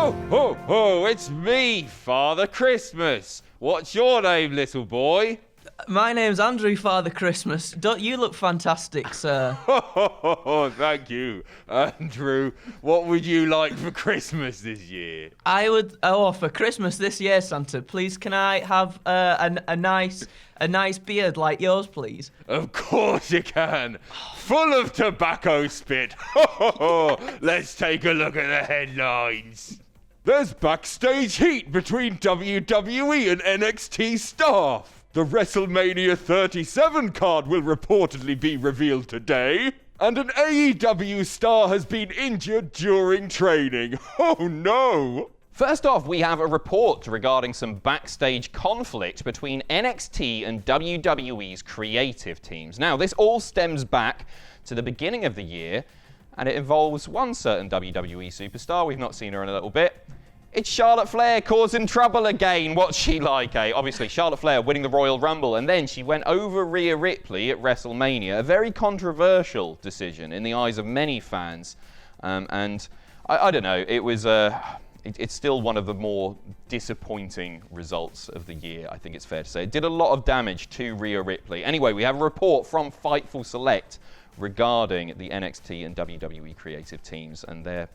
Ho, ho, ho, it's me, Father Christmas. What's your name, little boy? My name's Andrew, Father Christmas. Don't you look fantastic, sir? Thank you, Andrew. What would you like for Christmas this year? For Christmas this year, Santa, please can I have a nice beard like yours, please? Of course you can. Full of tobacco spit. Let's take a look at the headlines. There's backstage heat between WWE and NXT staff. The WrestleMania 37 card will reportedly be revealed today. And an AEW star has been injured during training. Oh no! First off, we have a report regarding some backstage conflict between NXT and WWE's creative teams. Now, this all stems back to the beginning of the year, and it involves one certain WWE superstar. We've not seen her in a little bit. It's Charlotte Flair causing trouble again. What's she like, eh? Obviously, Charlotte Flair winning the Royal Rumble, and then she went over Rhea Ripley at WrestleMania. A very controversial decision in the eyes of many fans. And I don't know, it was it's still one of the more disappointing results of the year, I think it's fair to say. It did a lot of damage to Rhea Ripley. Anyway, we have a report from Fightful Select regarding the NXT and WWE creative teams, and they're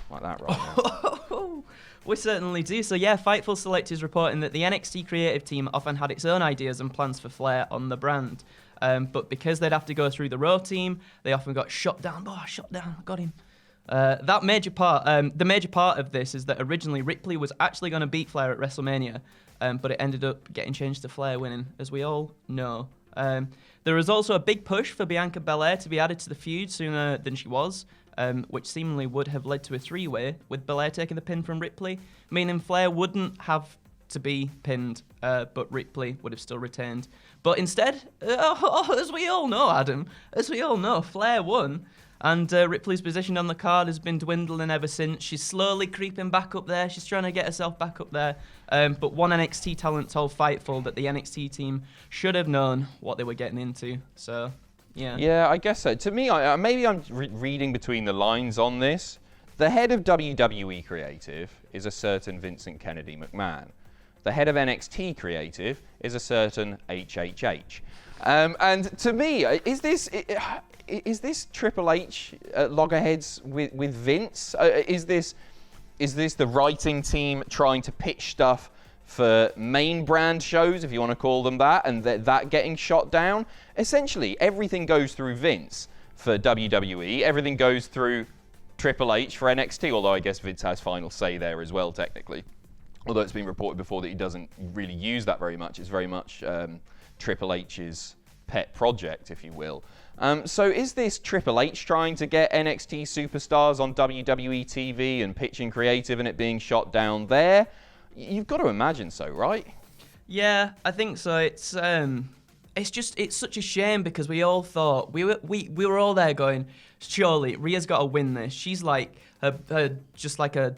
like that right now. We certainly do. So yeah, Fightful Select is reporting that the NXT creative team often had its own ideas and plans for Flair on the brand. But because they'd have to go through the Raw team, they often got shot down. Got him. The major part of this is that originally Ripley was actually going to beat Flair at WrestleMania, but it ended up getting changed to Flair winning, as we all know. There was also a big push for Bianca Belair to be added to the feud sooner than she was, which seemingly would have led to a three-way, with Belair taking the pin from Ripley, meaning Flair wouldn't have to be pinned, but Ripley would have still retained. But instead, as we all know, Adam, Flair won. And Ripley's position on the card has been dwindling ever since. She's slowly creeping back up there. She's trying to get herself back up there. But one NXT talent told Fightful that the NXT team should have known what they were getting into. So, yeah. Yeah, I guess so. To me, maybe I'm reading between the lines on this. The head of WWE Creative is a certain Vincent Kennedy McMahon. The head of NXT Creative is a certain HHH. And to me, is this Triple H loggerheads with Vince? Is this the writing team trying to pitch stuff for main brand shows, if you want to call them that, and that getting shot down? Essentially, everything goes through Vince for WWE. Everything goes through Triple H for NXT, although I guess Vince has final say there as well, technically. Although it's been reported before that he doesn't really use that very much. It's very much Triple H's pet project, if you will. So is this Triple H trying to get NXT superstars on WWE TV and pitching creative and it being shot down there? You've got to imagine so, right? Yeah, I think so. It's such a shame because we all thought we were all there going, surely Rhea's got to win this. She's like just like a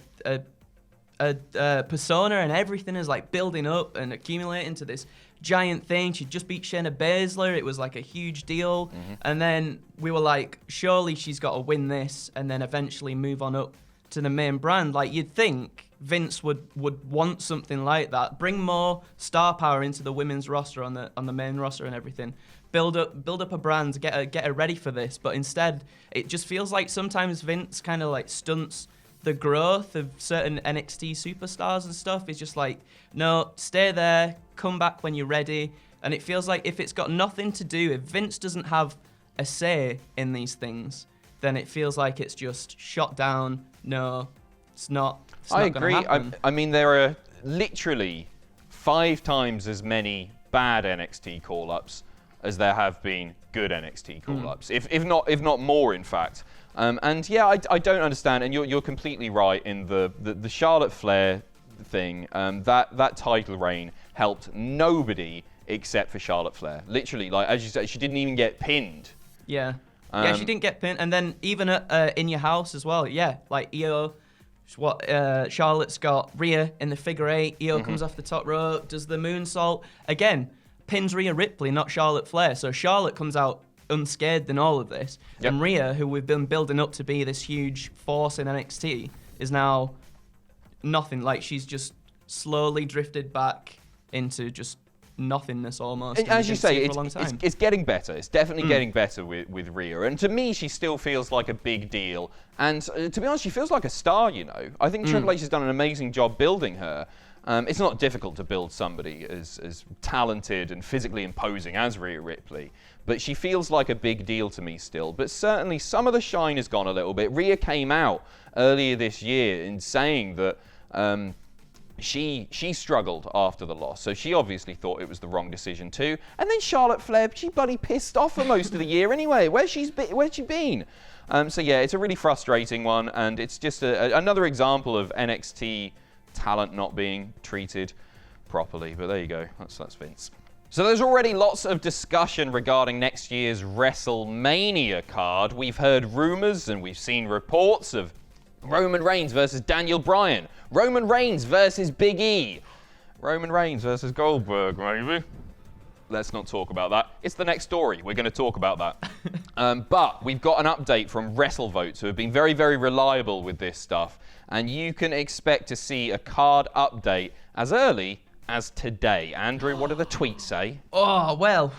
persona, and everything is like building up and accumulating to this giant thing. She just beat Shayna Baszler. It was like a huge deal. Mm-hmm. And then we were like, surely she's got to win this and then eventually move on up to the main brand. Like, you'd think Vince would want something like that. Bring more star power into the women's roster on the main roster and everything. Build up a brand, get her ready for this. But instead, it just feels like sometimes Vince kind of like stunts the growth of certain NXT superstars and stuff. It's just like, no, stay there, come back when you're ready. And it feels like if it's got nothing to do, if Vince doesn't have a say in these things, then it feels like it's just shot down. No, it's not. I agree. I mean, there are literally 5 times as many bad NXT call-ups as there have been good NXT call-ups, if not more, in fact. And yeah, I don't understand, and you're completely right in the Charlotte Flair thing. That title reign helped nobody except for Charlotte Flair. Literally, like as you said, she didn't even get pinned. Yeah, she didn't get pinned, and then even at In Your House as well. Yeah, like Io, Charlotte's got Rhea in the figure 8. Io comes off the top rope, does the moonsault again, pins Rhea Ripley, not Charlotte Flair. So Charlotte comes out unscathed in all of this. And Rhea, who we've been building up to be this huge force in NXT, is now nothing. Like, she's just slowly drifted back into just nothingness almost. And as you say, for a long time. it's getting better. It's definitely getting better with Rhea. And to me, she still feels like a big deal. And to be honest, she feels like a star, you know. I think Triple H has done an amazing job building her. It's not difficult to build somebody as talented and physically imposing as Rhea Ripley. But she feels like a big deal to me still. But certainly some of the shine has gone a little bit. Rhea came out earlier this year in saying that she struggled after the loss, so she obviously thought it was the wrong decision too. And then Charlotte Flair, she bloody pissed off for most of the year anyway. Where's she been? So yeah, it's a really frustrating one, and it's just another example of NXT talent not being treated properly. But there you go, that's Vince. So there's already lots of discussion regarding next year's WrestleMania card. We've heard rumors and we've seen reports of Roman Reigns versus Daniel Bryan. Roman Reigns versus Big E. Roman Reigns versus Goldberg, maybe. Let's not talk about that. It's the next story. We're going to talk about that. But we've got an update from WrestleVotes, who have been very, very reliable with this stuff. And you can expect to see a card update as early as today. Andrew, what do the tweets say? Oh, well,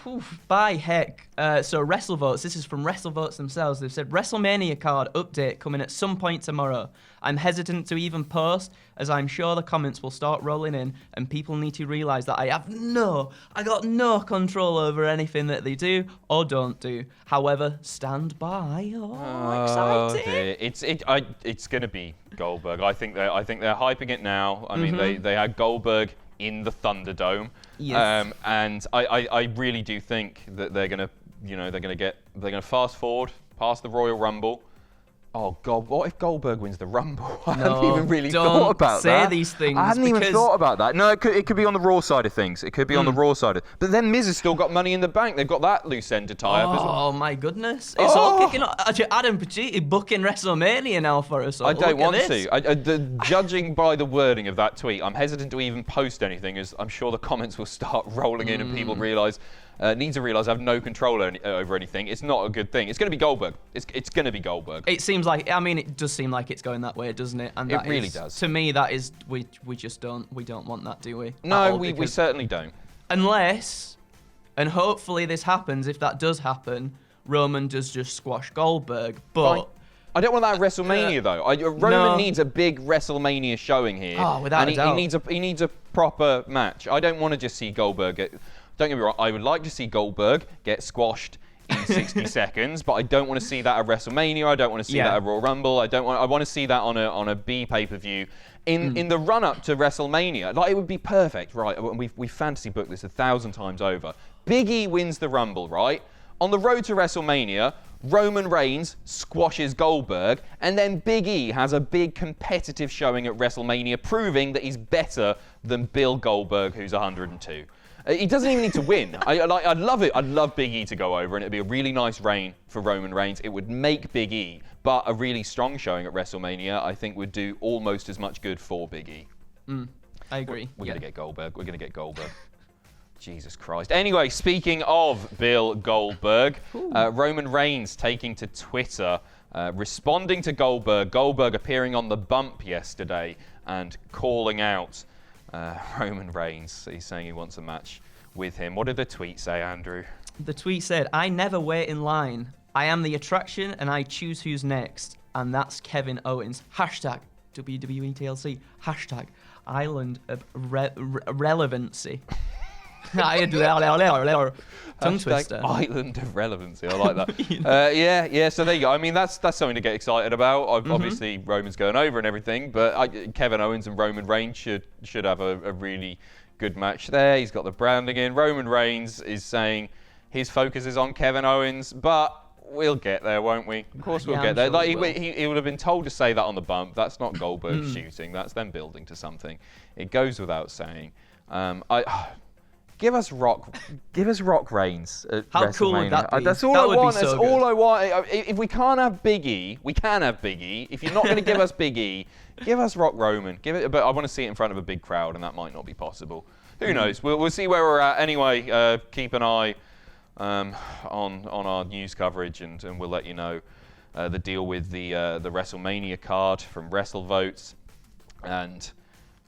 by heck. So WrestleVotes, this is from WrestleVotes themselves. They've said, WrestleMania card update coming at some point tomorrow. I'm hesitant to even post, as I'm sure the comments will start rolling in, and people need to realise that I got no control over anything that they do or don't do. However, stand by. Exciting. Dear. It's going to be Goldberg. I think they're hyping it now. I mean, they had Goldberg in the Thunderdome, yes. And I really do think that they're gonna fast forward past the Royal Rumble. Oh God, what if Goldberg wins the Rumble? I hadn't even really thought about that. Don't say these things. I hadn't even thought about that. No, it could be on the Raw side of things. It could be on the Raw side. But then Miz has still got Money in the Bank. They've got that loose end to tie up as well. Oh my goodness. It's all kicking off. Adam Pacitti booking WrestleMania now for us. I don't want to. Judging by the wording of that tweet, I'm hesitant to even post anything, as I'm sure the comments will start rolling in and people need to realise I have no control over anything. It's not a good thing. It's going to be Goldberg. It's going to be Goldberg. It seems like, I mean, it does seem like it's going that way, doesn't it? And it really does. To me, that is, we don't want that, do we? No, we certainly don't. Unless, and hopefully this happens, if that does happen, Roman does just squash Goldberg, but... I don't want that at WrestleMania though. Roman needs a big WrestleMania showing here. Oh, without a doubt. He needs a proper match. I don't want to just see Goldberg don't get me wrong, I would like to see Goldberg get squashed in 60 seconds, but I don't want to see that at WrestleMania. I don't want to see that at Royal Rumble. I want to see that on a B pay-per-view in the run-up to WrestleMania. Like, it would be perfect, right? We've fantasy booked this 1,000 times over. Big E wins the Rumble, right? On the road to WrestleMania, Roman Reigns squashes Goldberg, and then Big E has a big competitive showing at WrestleMania, proving that he's better than Bill Goldberg, who's 102. He doesn't even need to win. I'd love it. I'd love Big E to go over, and it'd be a really nice reign for Roman Reigns. It would make Big E, but a really strong showing at WrestleMania, I think, would do almost as much good for Big E. I agree. We're going to get Goldberg. We're going to get Goldberg. Jesus Christ. Anyway, speaking of Bill Goldberg, Roman Reigns taking to Twitter, responding to Goldberg. Goldberg appearing on The Bump yesterday and calling out Roman Reigns. He's saying he wants a match with him. What did the tweet say, Andrew? The tweet said, I never wait in line. I am the attraction and I choose who's next. And that's Kevin Owens. Hashtag WWE TLC. Hashtag Island of Relevancy. Tongue twister. Island of Relevancy. I like that. Yeah. So there you go. I mean, that's something to get excited about. Obviously, Roman's going over and everything, but Kevin Owens and Roman Reigns should have a really good match there. He's got the branding in. Roman Reigns is saying his focus is on Kevin Owens, but we'll get there, won't we? Of course we'll get there. Sure like he would have been told to say that on The Bump. That's not Goldberg shooting. That's them building to something. It goes without saying. Give us Rock Reigns at How WrestleMania. cool would that be? That's all That I would be want. so That's good. all I want. If we can't have Big E, we can have Big E. If you're not going to give us Big E, give us Rock Roman. But I want to see it in front of a big crowd, and that might not be possible. Who knows? We'll see where we're at. Anyway, keep an eye on our news coverage, and we'll let you know the deal with the WrestleMania card from WrestleVotes. And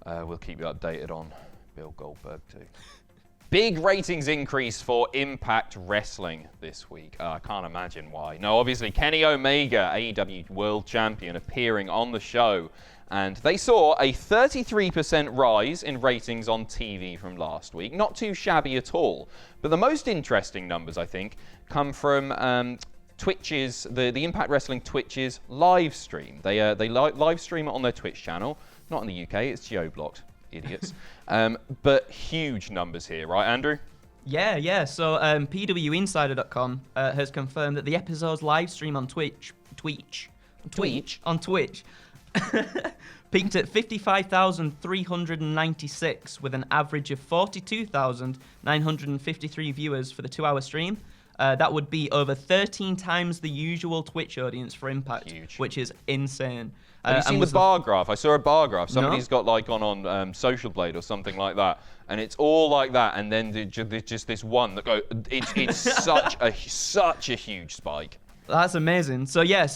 we'll keep you updated on Bill Goldberg too. Big ratings increase for Impact Wrestling this week. I can't imagine why. No, obviously Kenny Omega, AEW World Champion, appearing on the show. And they saw a 33% rise in ratings on TV from last week. Not too shabby at all. But the most interesting numbers, I think, come from Twitch's, the Impact Wrestling Twitch's live stream. They live stream it on their Twitch channel. Not in the UK, it's geo-blocked. Idiots. But huge numbers here, right, Andrew? Yeah. So PWInsider.com has confirmed that the episode's live stream on Twitch peaked at 55,396 with an average of 42,953 viewers for the 2-hour stream. That would be over 13 times the usual Twitch audience for Impact, which is insane. Have you seen the bar graph? I saw a bar graph. Somebody's got like on Social Blade or something like that, and it's all like that. And then there's just this one that goes. It's such a huge spike. That's amazing. So yeah,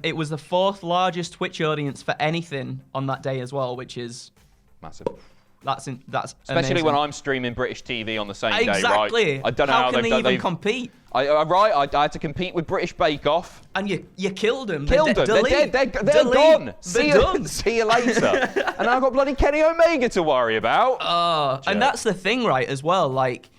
it was the 4th largest Twitch audience for anything on that day as well, which is massive. That's especially amazing. when I'm streaming British TV on the same day, right? Exactly. I don't know how can they've they done. even compete? I had to compete with British Bake Off. And you killed them. Killed them. They're dead. They're gone. See you later. And I've got bloody Kenny Omega to worry about. And that's the thing, right? As well, like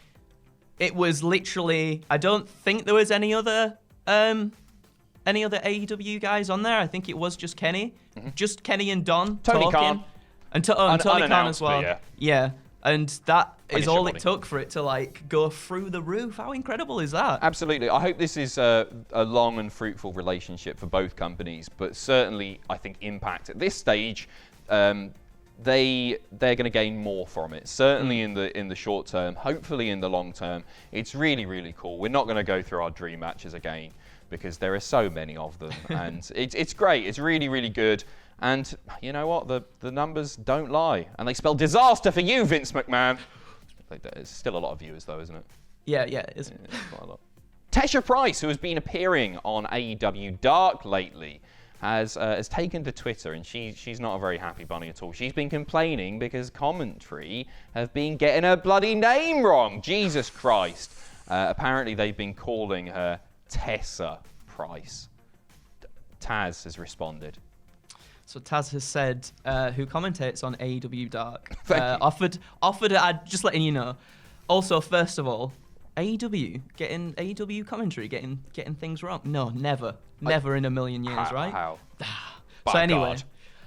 it was literally. I don't think there was any other AEW guys on there. I think it was just Kenny, just Kenny and Don Tony talking. Khan. And Tony Khan as well. Yeah. And that is all it took for it to like go through the roof. How incredible is that? Absolutely. I hope this is a long and fruitful relationship for both companies. But certainly, I think Impact at this stage, they're going to gain more from it. Certainly in the short term. Hopefully in the long term. It's really, really cool. We're not going to go through our dream matches again because there are so many of them, and it's great. It's really, really good. And you know what? The numbers don't lie. And they spell disaster for you, Vince McMahon. It's still a lot of viewers, though, isn't it? Yeah, it's quite a lot. Tesha Price, who has been appearing on AEW Dark lately, has taken to Twitter, and she's not a very happy bunny at all. She's been complaining because commentary have been getting her bloody name wrong. Jesus Christ. Apparently, they've been calling her Tessa Price. Taz has responded. So Taz has said, who commentates on AEW Dark, offered. I'm just letting you know. Also, first of all, AEW commentary getting things wrong. No, never in a million years, right? How? So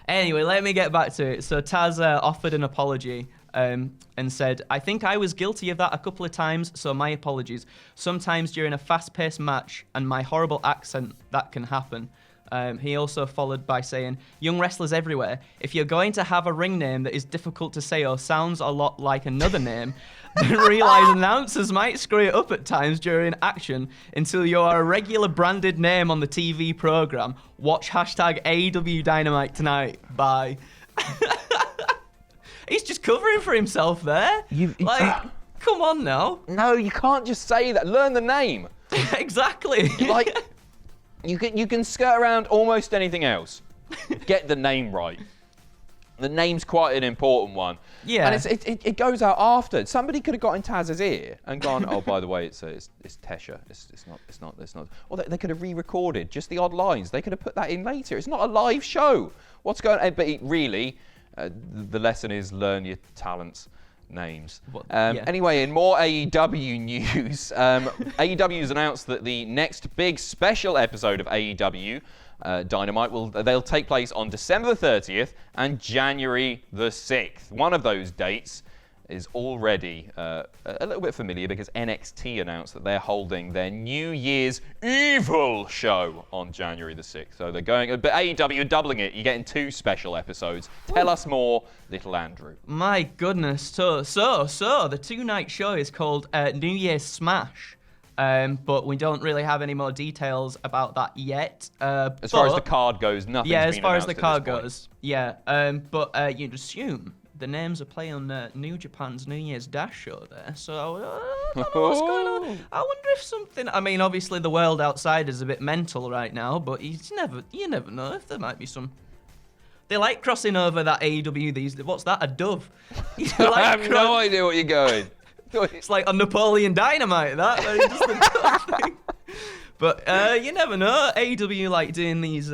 anyway, let me get back to it. So Taz offered an apology and said, "I think I was guilty of that a couple of times, so my apologies. Sometimes during a fast-paced match and my horrible accent, that can happen." He also followed by saying, "Young wrestlers everywhere, if you're going to have a ring name that is difficult to say or sounds a lot like another name, then realize announcers might screw it up at times during action until you are a regular branded name on the TV program. Watch hashtag AEW Dynamite tonight. Bye." He's just covering for himself there. Come on now. No, you can't just say that. Learn the name. Exactly. You can skirt around almost anything else. Get the name right. The name's quite an important one. Yeah. And it goes out after. Somebody could have got in Taz's ear and gone, "Oh, by the way, it's Tesha. It's not." Or they could have re-recorded just the odd lines. They could have put that in later. It's not a live show. What's going on? But the lesson is learn your talents. Names. Anyway, in more AEW news, AEW has announced that the next big special episode of AEW Dynamite they'll take place on December the 30th and January the 6th. One of those dates is already a little bit familiar because NXT announced that they're holding their New Year's Evil show on January the 6th. So they're going, but AEW are doubling it. You're getting 2 special episodes. Tell us more, little Andrew. My goodness. So the 2-night show is called New Year's Smash. But we don't really have any more details about that yet. As far as the card goes, nothing's Yeah, been as far as the announced card at this point. goes. Yeah. But you'd assume the names are playing on New Japan's New Year's Dash show there. So I don't know what's going on. I wonder if something. I mean, obviously the world outside is a bit mental right now, but you never know if there might be some They like crossing over that AEW these. What's that? A dove? I have no idea what you're going. It's like a Napoleon Dynamite, that. Just a dove thing. But you never know. AEW like doing these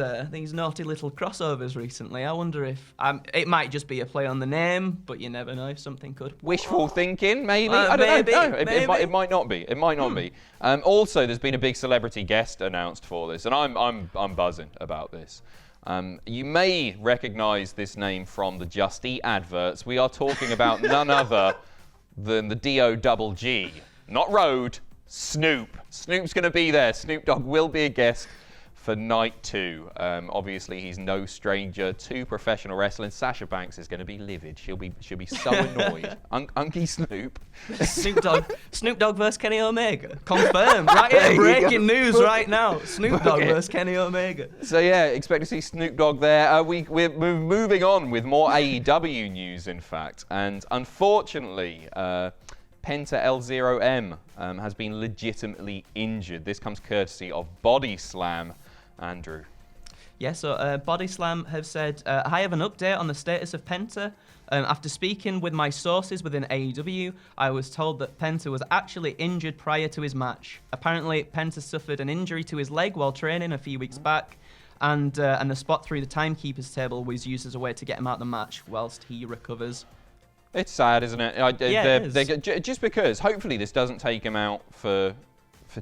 naughty little crossovers recently. I wonder if it might just be a play on the name, but you never know if something could. Wishful thinking, maybe. I don't know. No, it might not be. It might not be. Also, there's been a big celebrity guest announced for this, and I'm buzzing about this. You may recognise this name from the Just Eat adverts. We are talking about none other than the DOGG, not Road. Snoop. Snoop's going to be there. Snoop Dogg will be a guest for night 2. Obviously, he's no stranger to professional wrestling. Sasha Banks is going to be livid. She'll be so annoyed. Unky Snoop. Snoop Dogg versus Kenny Omega. Confirmed. Right here. Breaking news right now. Snoop Dogg versus Kenny Omega. So yeah, expect to see Snoop Dogg there. We're moving on with more AEW news, in fact. And unfortunately, Penta L0M has been legitimately injured. This comes courtesy of Body Slam. Andrew. Yeah, so Body Slam have said, I have an update on the status of Penta. After speaking with my sources within AEW, I was told that Penta was actually injured prior to his match. Apparently, Penta suffered an injury to his leg while training a few weeks back, and the spot through the timekeeper's table was used as a way to get him out of the match whilst he recovers. It's sad, isn't it? It is. Just because, hopefully this doesn't take him out for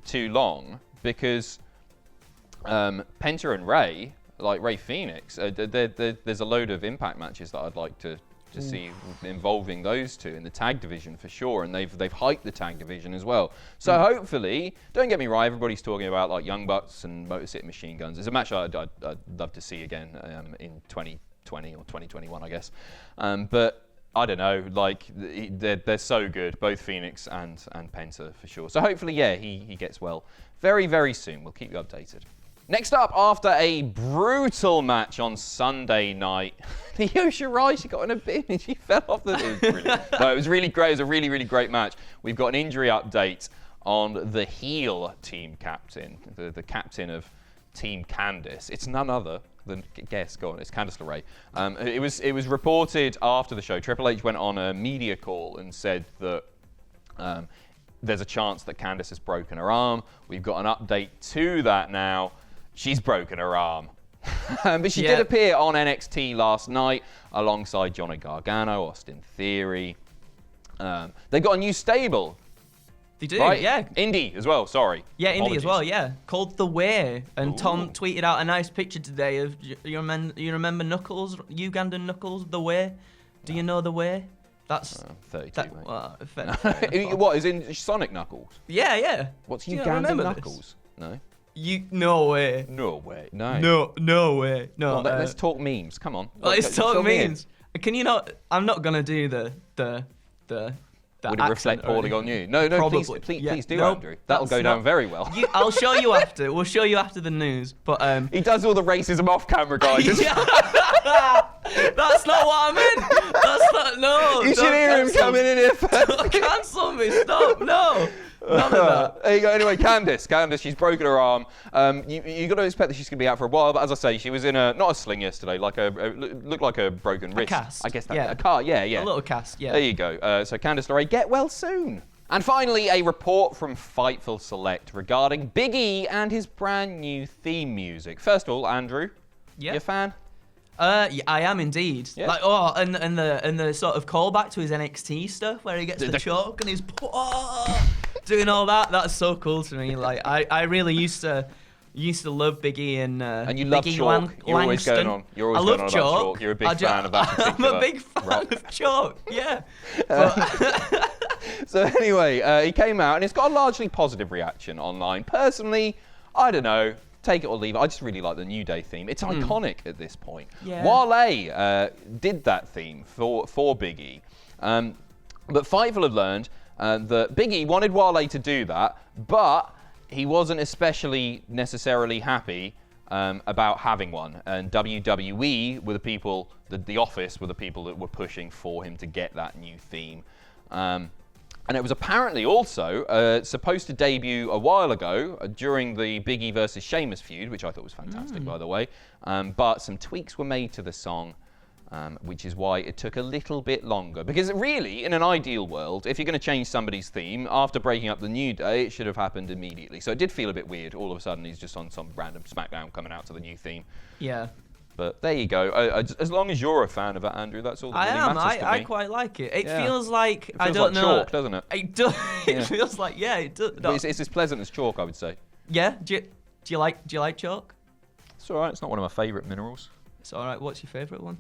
too long, because Penta and Ray, like Ray Phoenix, there's a load of Impact matches that I'd like to see involving those two in the tag division for sure, and they've hyped the tag division as well. So hopefully, don't get me wrong, everybody's talking about like Young Bucks and Motor City Machine Guns. It's a match I'd love to see again in 2020 or 2021, I guess. But I don't know, like they're so good, both Phoenix and Penta for sure. So hopefully, yeah, he gets well very, very soon. We'll keep you updated. Next up, after a brutal match on Sunday night, the Yoshirai, she got in a bin and she fell off the... No, it was really great. It was a really, really great match. We've got an injury update on the heel team captain, the captain of Team Candice. It's none other than, guess, go on, it's Candice LeRae. It was reported after the show. Triple H went on a media call and said that there's a chance that Candice has broken her arm. We've got an update to that now. She's broken her arm. But she did appear on NXT last night alongside Johnny Gargano, Austin Theory. They've got a new stable. They do, right? yeah. Indie as well, sorry. Yeah, Apologies. Indie as well, yeah. Called The Way. And Tom tweeted out a nice picture today of, you remember Knuckles, Ugandan Knuckles, The Way? Do you know The Way? That's 32, mate. fair. What, is in Sonic Knuckles? Yeah. What's Do you Ugandan remember Knuckles? this? No. No way. No way. No. No way. No. Well, let's talk memes. Come on. Let's talk memes. Can you not? I'm not gonna do the Would it reflect poorly on you? No, Probably. please do, Andrew. That'll go down very well. I'll show you after. We'll show you after the news. But he does all the racism off camera, guys. That's not what I meant. That's not. No. You should hear him coming in here first. Don't cancel me. Stop. No. None of that. There you go. Anyway, Candice, she's broken her arm. You got to expect that she's going to be out for a while. But as I say, she was in not a sling yesterday, looked like a broken wrist. Cast. I guess that. A cast. Yeah. A little cast. Yeah. There you go. So Candice LeRae, get well soon. And finally, a report from Fightful Select regarding Big E and his brand new theme music. First of all, Andrew, you a fan? Yeah, I am indeed. Yeah. Like, and the sort of callback to his NXT stuff where he gets the choke and he's doing all that. That's so cool to me. Like, I really used to love Big E and you love Chalk. You're always going on. You're always going on about Chalk. You're a big fan of that particular I'm a big fan of Chalk. Yeah. So anyway, he came out and it's got a largely positive reaction online. Personally, I don't know. Take it or leave it. I just really like the New Day theme. It's iconic at this point. Yeah. Wale did that theme for Big E. But Fightful have learned that Big E wanted Wale to do that, but he wasn't especially necessarily happy about having one. And WWE were the people, the office were the people that were pushing for him to get that new theme. And it was apparently also supposed to debut a while ago during the Big E versus Sheamus feud, which I thought was fantastic, by the way. But some tweaks were made to the song, which is why it took a little bit longer. Because really, in an ideal world, if you're going to change somebody's theme, after breaking up the New Day, it should have happened immediately. So it did feel a bit weird. All of a sudden, he's just on some random SmackDown coming out to the new theme. Yeah. But there you go. As long as you're a fan of it, Andrew, that's all that really matters to me. I quite like it. It feels like, it feels I don't like know. Chalk, doesn't it? It does. It feels like, yeah, it does. But it's as pleasant as chalk, I would say. Yeah? Do you like chalk? It's all right. It's not one of my favourite minerals. It's all right. What's your favourite one?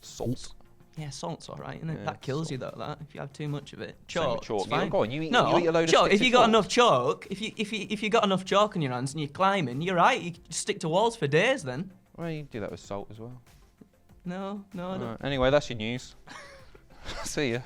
Salt. Yeah, salt's all right, isn't it? Yeah, that kills salt. you though. That if you have too much of it. Same with Chalk. chalk. It's fine. Yeah, go on, you eat No, a load of chalk. sticks If you of got chalk. enough chalk, if you got enough chalk on your hands and you're climbing, you're right. You can stick to walls for days then. Well, you do that with salt as well. No, I don't. Right. Anyway, that's your news. See ya.